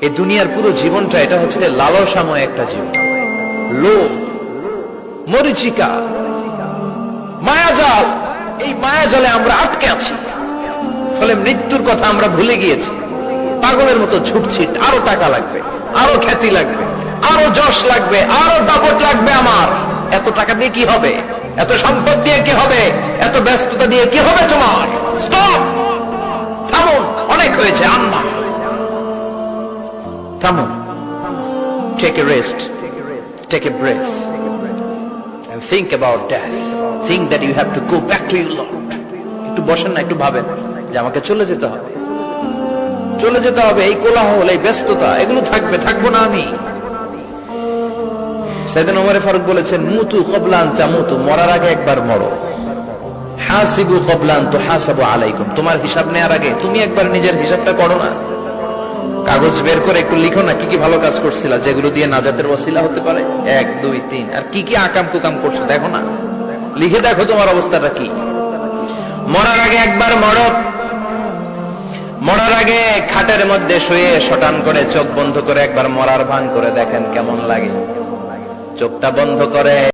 এই দুনিয়ার পুরো জীবনটা এটা হচ্ছে লালসাময় একটা জীবন, লোভ, মরিচিকা, মায়াজাল। এই মায়াজালে আমরা আটকে আছি, ফলে মৃত্যুর কথা আমরা ভুলে গিয়েছি। পাগলের মতো ছুটছি, আরো টাকা লাগবে, আরো খ্যাতি লাগবে, আরো যশ লাগবে, আরো দাপট লাগবে। আমার এত টাকা দিয়ে কি হবে? এত সম্পদ দিয়ে কি হবে? এত ব্যস্ততা দিয়ে কি হবে? তোমার স্টপ, থামুন, অনেক হয়েছে, আন্না, থামুন। Take a rest, take a breath and think about death. Think that you have to go back to your Lord. একটু বসেন না, একটু ভাবেন যে আমাকে চলে যেতে হবে, চলে যেতে হবে। এই কোলাহল, এই ব্যস্ততা, এগুলো থাকবে, থাকবো না আমি। সাইয়েদনা ওমর ফারুক বলেছেন, মুতু ক্বাবলা আন তামুতু, মরার আগে একবার মরো। হাসিবু ক্বাবলা আন তুহাসাবু আলাইকুম, তোমার হিসাব নেওয়ার আগে তুমি একবার নিজের হিসাবটা করো না। কাগজ বের করে একটু লিখো না, কি কি ভালো কাজ করছিলা, যেগুলো দিয়ে নাজাতের ওসিলা হতে পারে। 1 2 3, আর কি কি আকাম কুকাম করছো দেখো না, লিখে দেখো তোমার অবস্থাটা কি। মরার আগে একবার মরো। মরার আগে খাটের মধ্যে শুয়ে শটান করে চোখ বন্ধ করে একবার মরার ভান করে দেখেন কেমন লাগে। চোখটা বন্ধ করে